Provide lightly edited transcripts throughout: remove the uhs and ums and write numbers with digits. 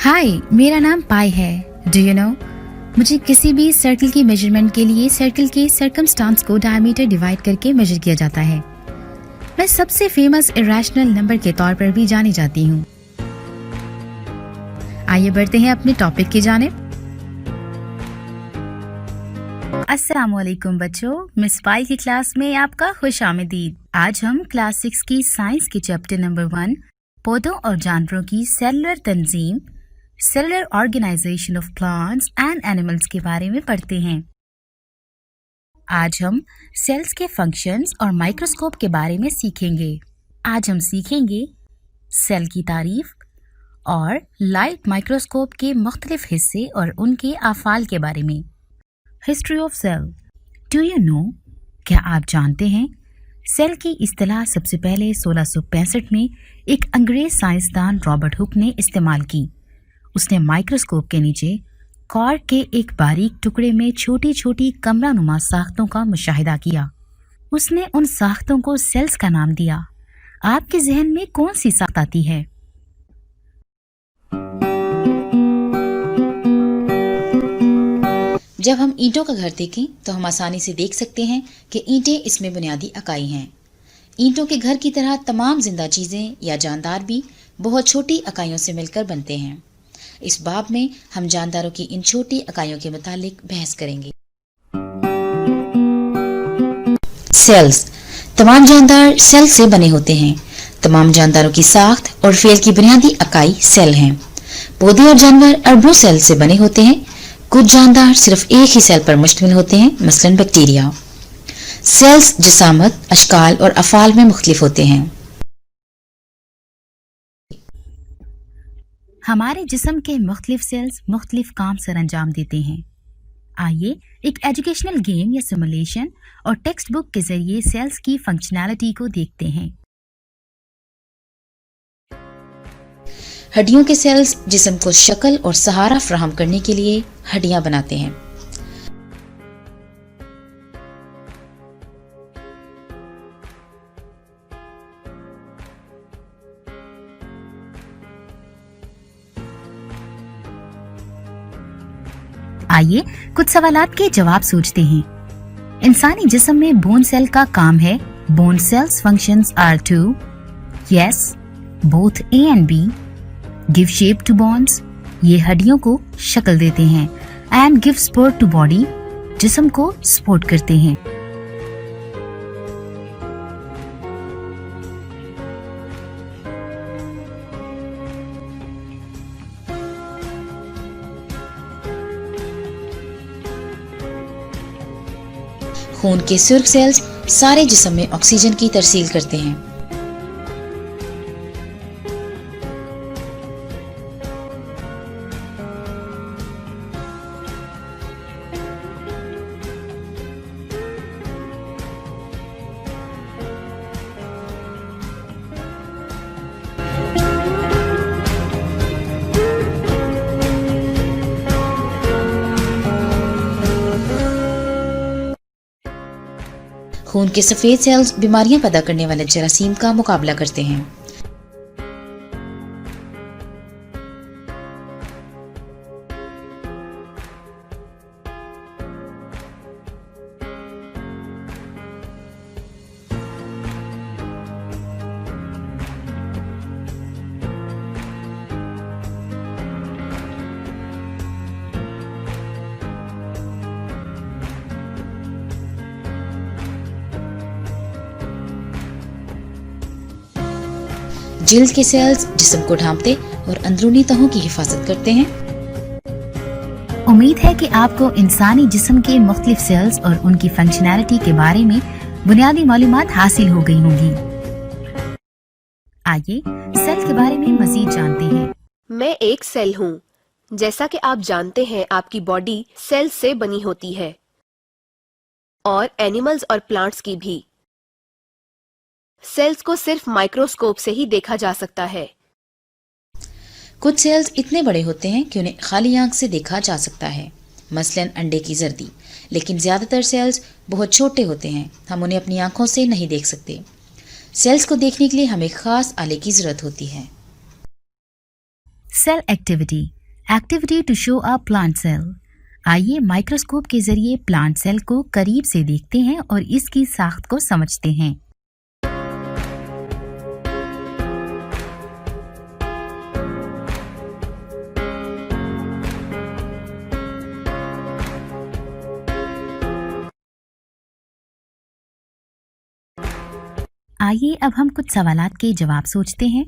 हाय, मेरा नाम पाई है। डू यू नो, मुझे किसी भी सर्कल की मेजरमेंट के लिए सर्कल के सर्कमस्टांस को डायमीटर डिवाइड करके मेजर किया जाता है। मैं सबसे फेमस इरेशनल नंबर के तौर पर भी जानी जाती हूँ। आइए बढ़ते हैं अपने टॉपिक की जानिब। अस्सलामुअलैकुम बच्चों, मिस पाई की क्लास में आपका खुशामदीद। आज हम क्लास 6 की साइंस के चैप्टर नंबर 1 पौधों और जानवरों की सेलुलर तंजीम, cellular organization of plants and animals के बारे में पढ़ते हैं। आज हम सेल्स के फंक्शंस और माइक्रोस्कोप के बारे में सीखेंगे। आज हम सीखेंगे सेल की तारीफ और लाइट माइक्रोस्कोप के मुख्तलिफ हिस्से और उनके आफाल के बारे में। History of cell. Do you know, क्या आप जानते हैं सेल की इस्तिलाह सबसे पहले 1665 में एक अंग्रेज साइंसदान रॉबर्ट हुक ने इस्तेमाल की। उसने माइक्रोस्कोप के नीचे कॉर्क के एक बारीक टुकड़े में छोटी छोटी कमरानुमा साख्तों का मुशाहिदा किया। उसने उन साख्तों को सेल्स का नाम दिया। आपके जहन में कौन सी साख्त आती है? जब हम ईंटों का घर देखें तो हम आसानी से देख सकते हैं कि ईंटें इसमें बुनियादी इकाई हैं। ईंटों के घर की तरह तमाम जिंदा चीजें या जानदार भी बहुत छोटी इकाइयों से मिलकर बनते हैं। इस बाब में हम जानदारों की इन छोटी इकाइयों के मुतालिक बहस करेंगे। सेल्स। तमाम जानदार सेल से बने होते हैं। तमाम जानदारों की साख्त और फेल की बुनियादी इकाई सेल हैं। पौधे और जानवर अरबों सेल से बने होते हैं। कुछ जानदार सिर्फ एक ही सेल पर मुश्तमिल होते हैं, मसलन बैक्टीरिया। सेल्स जिसामत, अशकाल और अफाल में मुख्तलिफ होते हैं। हमारे जिस्म के मुख्तलिफ सेल्स मुख्तलिफ काम सर अंजाम देते हैं। आइए एक एजुकेशनल गेम या सिमुलेशन और टेक्स्ट बुक के जरिए सेल्स की फंक्शनैलिटी को देखते हैं। हड्डियों के सेल्स जिस्म को शक्ल और सहारा फराहम करने के लिए हड्डियां बनाते हैं। आइए कुछ सवालात के जवाब सोचते हैं। इंसानी जिस्म में बोन सेल का काम है। Bone cells functions are to yes both A and B, give shape to bones, ये हड्डियों को शक्ल देते हैं, and give support to body, जिस्म को सपोर्ट करते हैं। खून के सुर्ख सेल्स सारे जिस्म में ऑक्सीजन की तरसील करते हैं। खून के सफेद सेल्स बीमारियां पैदा करने वाले जरासीम का मुकाबला करते हैं। जिल्द के सेल्स जिस्म को ढांपते और अंदरूनी तहों की हिफाजत करते हैं। उम्मीद है कि आपको इंसानी जिस्म के मुख्तलिफ सेल्स और उनकी फंक्शनैलिटी के बारे में बुनियादी मालूमात हासिल हो गई होंगी। आइए सेल के बारे में मजीद जानते हैं। मैं एक सेल हूँ। जैसा कि आप जानते हैं, आपकी बॉडी सेल से बनी होती है और एनिमल्स और प्लांट्स की भी। सेल्स को सिर्फ माइक्रोस्कोप से ही देखा जा सकता है। कुछ सेल्स इतने बड़े होते हैं कि उन्हें खाली आंख से देखा जा सकता है, मसलन अंडे की जर्दी। लेकिन ज्यादातर सेल्स बहुत छोटे होते हैं, हम उन्हें अपनी आंखों से नहीं देख सकते। सेल्स को देखने के लिए हमें खास आले की जरूरत होती है। Cell activity. Activity to show a plant cell. आइए माइक्रोस्कोप के जरिए प्लांट सेल को करीब से देखते हैं और इसकी साख्त को समझते हैं। आइए अब हम कुछ सवालात के जवाब सोचते हैं।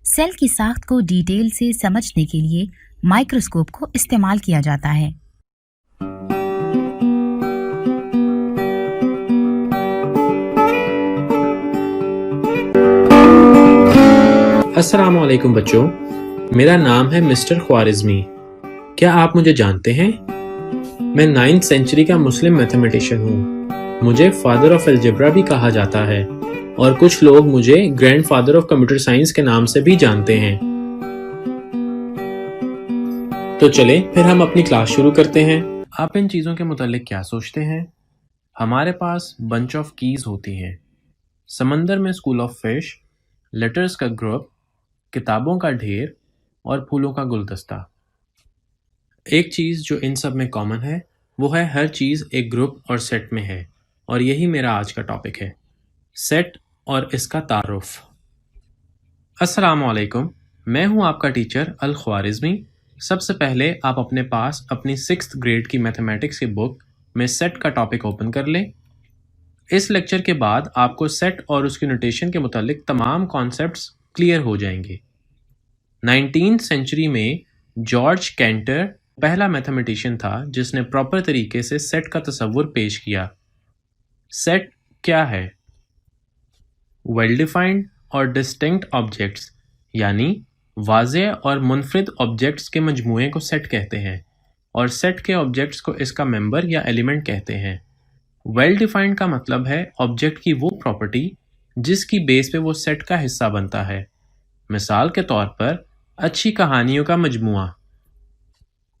सेल की साख्त को डिटेल से समझने के लिए माइक्रोस्कोप को इस्तेमाल किया जाता है। अस्सलामुअलैकुम बच्चों, मेरा नाम है मिस्टर ख्वारिज़मी। क्या आप मुझे जानते हैं? मैं 9th सेंचुरी का मुस्लिम मैथमेटिशियन हूँ। मुझे फादर ऑफ अलजेब्रा भी कहा जाता है और कुछ लोग मुझे ग्रैंडफादर ऑफ कंप्यूटर साइंस के नाम से भी जानते हैं। तो चले फिर हम अपनी क्लास शुरू करते हैं। आप इन चीज़ों के मुतालिक क्या सोचते हैं? हमारे पास बंच ऑफ कीज होती हैं, समंदर में स्कूल ऑफ फिश, लेटर्स का ग्रुप, किताबों का ढेर और फूलों का गुलदस्ता। एक चीज़ जो इन सब में कॉमन है वो है हर चीज़ एक ग्रुप और सेट में है, और यही मेरा आज का टॉपिक है, सेट और इसका तारुफ। अस्सलाम वालेकुम, मैं हूं आपका टीचर अल ख्वारिज़मी। सबसे पहले आप अपने पास अपनी 6th ग्रेड की मैथमेटिक्स की बुक में सेट का टॉपिक ओपन कर लें। इस लेक्चर के बाद आपको सेट और उसकी नोटेशन के मुतालिक तमाम कॉन्सेप्ट्स क्लियर हो जाएंगे। 19th सेंचुरी में जॉर्ज कैंटर पहला मैथमेटिशियन था जिसने प्रॉपर तरीके से सेट का तसव्वुर पेश किया। सेट क्या है? वेल डिफाइंड और डिस्टिंक्ट ऑब्जेक्ट्स, यानी वाज़ेह और मुनफरिद ऑब्जेक्ट्स के मजमूए को सेट कहते हैं, और सेट के ऑब्जेक्ट्स को इसका मेंबर या एलिमेंट कहते हैं। वेल डिफाइंड का मतलब है ऑब्जेक्ट की वो प्रॉपर्टी जिसकी बेस पे वो सेट का हिस्सा बनता है। मिसाल के तौर पर अच्छी कहानियों का मजमुआ।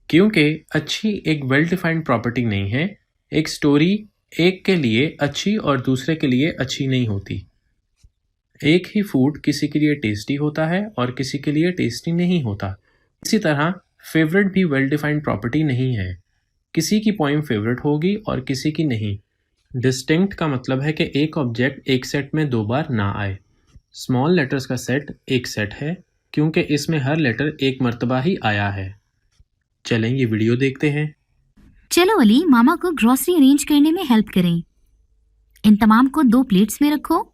क्योंकि अच्छी एक वेल डिफाइंड प्रॉपर्टी नहीं है, एक स्टोरी एक के लिए अच्छी और दूसरे के लिए अच्छी नहीं होती। एक ही फूड किसी के लिए टेस्टी होता है और किसी के लिए टेस्टी नहीं होता। इसी तरह फेवरेट भी वेल डिफाइंड प्रॉपर्टी नहीं है, किसी की पोइम फेवरेट होगी और किसी की नहीं। डिस्टिंक्ट का मतलब है कि एक ऑब्जेक्ट एक सेट में दो बार ना आए। स्मॉल लेटर्स का सेट एक सेट है क्योंकि इसमें हर लेटर एक मर्तबा ही आया है। चलें ये वीडियो देखते हैं। चलो अली, मामा को ग्रोसरी अरेंज करने में हेल्प करें। इन तमाम को 2 प्लेट्स में रखो।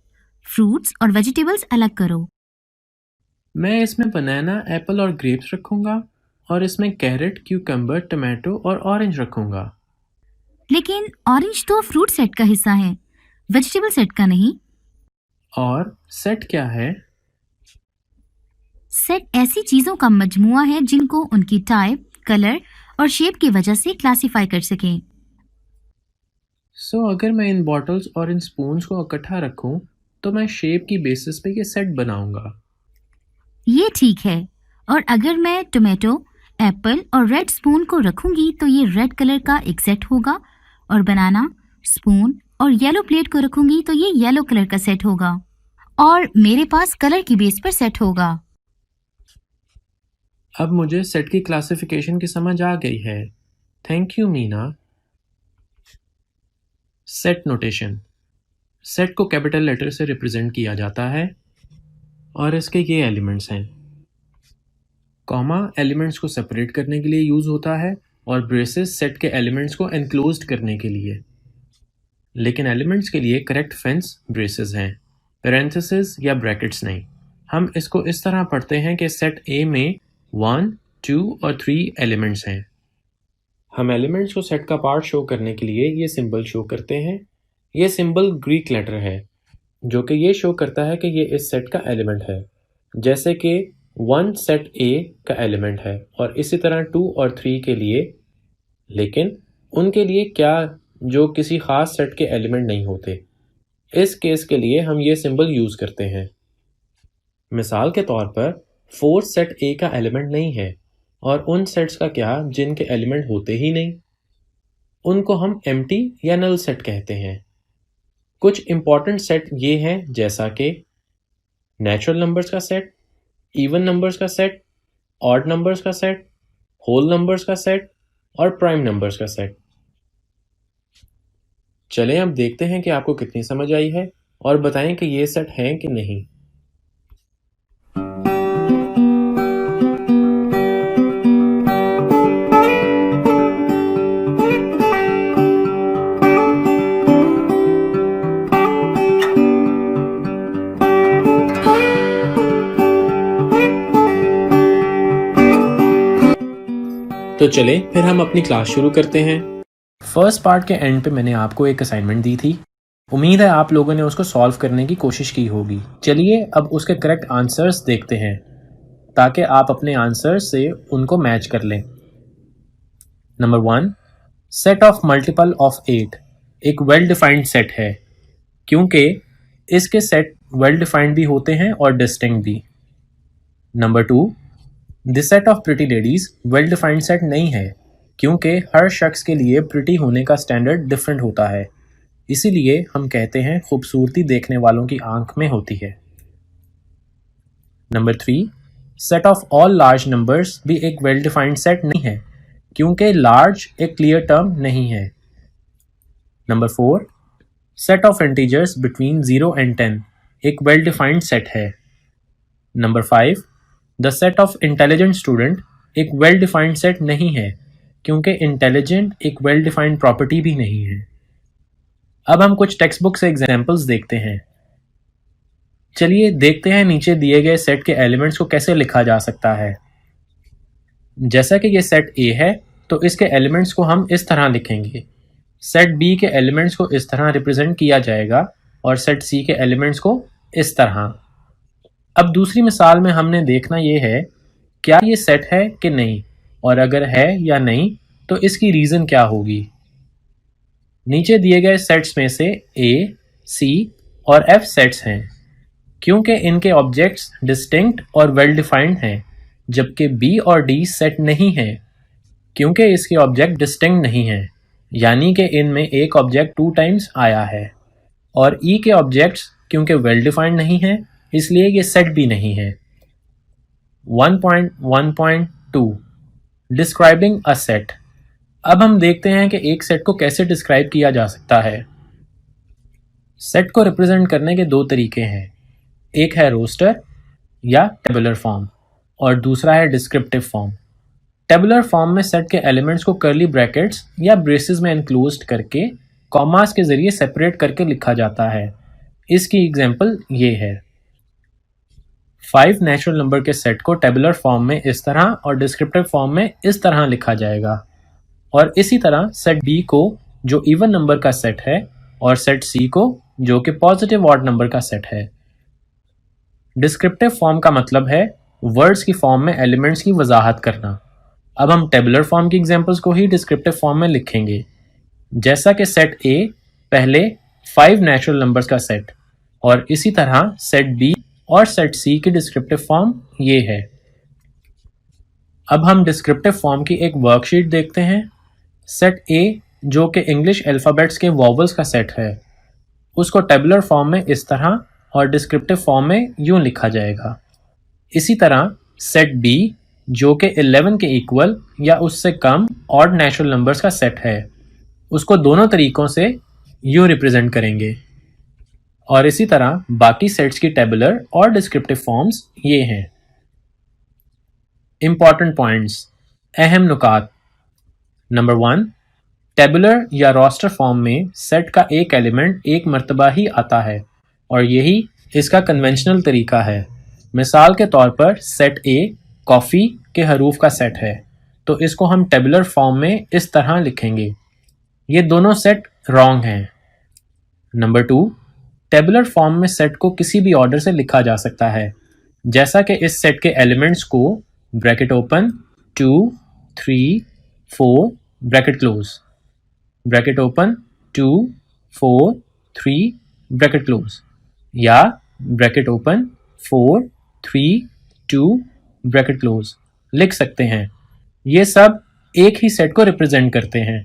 फ्रूट्स और वेजिटेबल्स अलग करो। मैं इसमें बनाना, एप्पल और ग्रेप्स रखूंगा, और इसमें कैरेट, क्यूकम्बर, टमाटो और ऑरेंज रखूंगा। लेकिन ऑरेंज तो फ्रूट सेट का हिस्सा है, वेजिटेबल सेट का नहीं। और सेट क्या है? सेट ऐसी चीजों का मजमुआ है जिनको उनकी टाइप, कलर और शेप की वजह से क्लासिफाई कर सकें। अगर मैं इन बॉटल्स और इन स्पून्स को इकट्ठा रखूं तो मैं शेप की बेसिस पे ये सेट बनाऊंगा। ये ठीक है। और अगर मैं टोमेटो, एप्पल और रेड स्पून को रखूंगी तो ये रेड कलर का एक सेट होगा, और बनाना, स्पून और येलो प्लेट को रखूंगी तो ये येलो कलर का सेट होगा, और मेरे पास कलर की बेस पर सेट होगा। अब मुझे सेट की क्लासिफिकेशन की समझ आ गई है। Thank you Meena. Set notation. Set को कैपिटल लेटर से रिप्रेजेंट किया जाता है और इसके ये एलिमेंट्स हैं। कॉमा एलिमेंट्स को सेपरेट करने के लिए यूज होता है, और ब्रेसेस सेट के एलिमेंट्स को एनक्लोज्ड करने के लिए। लेकिन एलिमेंट्स के लिए करेक्ट फेंस ब्रेसेस हैं, पैरेंथेसिस या ब्रैकेट्स नहीं। हम इसको इस तरह पढ़ते हैं कि सेट ए में 1, 2 और 3 एलिमेंट्स हैं। हम एलिमेंट्स को सेट का पार्ट शो करने के लिए ये सिंबल शो करते हैं। ये सिंबल ग्रीक लेटर है जो कि ये शो करता है कि ये इस सेट का एलिमेंट है। जैसे कि 1 सेट ए का एलिमेंट है और इसी तरह 2 और 3 के लिए। लेकिन उनके लिए क्या जो किसी खास सेट के एलिमेंट नहीं होते। इस केस के लिए हम ये सिंबल यूज करते हैं। मिसाल के तौर पर 4 सेट ए का एलिमेंट नहीं है, और उन सेट्स का क्या जिनके एलिमेंट होते ही नहीं। उनको हम एम्प्टी या नल सेट कहते हैं। कुछ इंपॉर्टेंट सेट ये हैं जैसा कि नेचुरल नंबर्स का सेट, इवन नंबर्स का सेट, ऑड नंबर्स का सेट, होल नंबर्स का सेट और प्राइम नंबर्स का सेट। चलें अब देखते हैं कि आपको कितनी समझ आई है और बताएं कि ये सेट हैं कि नहीं। तो चलें फिर हम अपनी क्लास शुरू करते हैं। फर्स्ट पार्ट के एंड पे मैंने आपको एक असाइनमेंट दी थी। उम्मीद है आप लोगों ने उसको सॉल्व करने की कोशिश की होगी। चलिए अब उसके करेक्ट आंसर्स देखते हैं ताकि आप अपने आंसर्स से उनको मैच कर लें। Number 1, set of multiple of 8 एक वेल डिफाइंड सेट है क्योंकि इसके सेट वेल डिफाइंड भी होते हैं और डिस्टिंक्ट भी। Number 2, this set of pretty ladies well defined set नहीं है क्योंकि हर शख्स के लिए प्रिटी होने का स्टैंडर्ड डिफरेंट होता है, इसीलिए हम कहते हैं खूबसूरती देखने वालों की आंख में होती है। Number 3, set of all large numbers भी एक वेल डिफाइंड सेट नहीं है क्योंकि लार्ज एक क्लियर टर्म नहीं है। Number 4, set of integers between 0 and 10 एक वेल डिफाइंड सेट है। Number 5, the set of intelligent student एक वेल डिफाइंड सेट नहीं है क्योंकि इंटेलिजेंट एक वेल डिफाइंड प्रॉपर्टी भी नहीं है। अब हम कुछ टेक्स्ट बुक से एग्जाम्पल्स देखते हैं। चलिए देखते हैं नीचे दिए गए सेट के एलिमेंट्स को कैसे लिखा जा सकता है। जैसा कि ये सेट ए है तो इसके एलिमेंट्स को हम इस तरह लिखेंगे। सेट बी के एलिमेंट्स को इस तरह रिप्रेजेंट किया जाएगा और सेट सी के एलिमेंट्स को इस तरह। अब दूसरी मिसाल में हमने देखना ये है क्या ये सेट है कि नहीं, और अगर है या नहीं तो इसकी रीज़न क्या होगी। नीचे दिए गए सेट्स में से ए, सी और एफ सेट्स हैं क्योंकि इनके ऑब्जेक्ट्स डिस्टिंक्ट और वेल डिफाइंड हैं, जबकि बी और डी सेट नहीं हैं क्योंकि इसके ऑब्जेक्ट डिस्टिंक्ट नहीं हैं, यानी कि इनमें एक ऑब्जेक्ट 2 टाइम्स आया है। और ई के ऑब्जेक्ट्स क्योंकि वेल डिफाइंड नहीं हैं इसलिए ये सेट भी नहीं है। 1.1.2 डिस्क्राइबिंग अ सेट। अब हम देखते हैं कि एक सेट को कैसे डिस्क्राइब किया जा सकता है। सेट को रिप्रेजेंट करने के 2 तरीके हैं, एक है रोस्टर या टेबुलर फॉर्म और दूसरा है डिस्क्रिप्टिव फॉर्म। टेबुलर फॉर्म में सेट के एलिमेंट्स को कर्ली ब्रैकेट्स या ब्रेसेस में एनक्लोज्ड करके कॉमास के जरिए सेपरेट करके लिखा जाता है। इसकी एग्जांपल ये है। 5 नेचुरल नंबर के सेट को टेबुलर फॉर्म में इस तरह और डिस्क्रिप्टिव फॉर्म में इस तरह लिखा जाएगा, और इसी तरह सेट बी को जो इवन नंबर का सेट है और सेट सी को जो कि पॉजिटिव ऑड नंबर का सेट है। डिस्क्रिप्टिव फॉर्म का मतलब है वर्ड्स की फॉर्म में एलिमेंट्स की वजाहत करना। अब हम टेबुलर फॉर्म की एग्जांपल्स को ही डिस्क्रिप्टिव फॉर्म में लिखेंगे, जैसा कि सेट ए पहले 5 नेचुरल नंबर्स का सेट, और इसी तरह सेट बी और सेट सी की डिस्क्रिप्टिव फॉर्म ये है। अब हम डिस्क्रिप्टिव फॉर्म की एक वर्कशीट देखते हैं। सेट ए जो कि इंग्लिश अल्फ़ाबेट्स के वॉवल्स का सेट है, उसको टेबुलर फॉर्म में इस तरह और डिस्क्रिप्टिव फॉर्म में यूं लिखा जाएगा। इसी तरह सेट बी जो कि 11 के इक्वल या उससे कम ऑड नेचुरल नंबर्स का सेट है, उसको दोनों तरीकों से यूं रिप्रेजेंट करेंगे। और इसी तरह बाकी सेट्स की टेबुलर और डिस्क्रिप्टिव फॉर्म्स ये हैं। इंपॉर्टेंट पॉइंट्स, अहम नुकात। नंबर 1, टेबुलर या रोस्टर फॉर्म में सेट का एक एलिमेंट एक मर्तबा ही आता है और यही इसका कन्वेंशनल तरीका है। मिसाल के तौर पर सेट ए कॉफ़ी के हरूफ का सेट है तो इसको हम टेबुलर फॉर्म में इस तरह लिखेंगे। ये दोनों सेट रॉन्ग हैं। नंबर 2, टेबुलर फॉर्म में सेट को किसी भी ऑर्डर से लिखा जा सकता है, जैसा कि इस सेट के एलिमेंट्स को bracket open 2, 3, 4 bracket close, bracket open 2, 4, 3 bracket close, या ब्रैकेट ओपन 4, 3, 2 ब्रैकेट क्लोज लिख सकते हैं। ये सब एक ही सेट को रिप्रेजेंट करते हैं।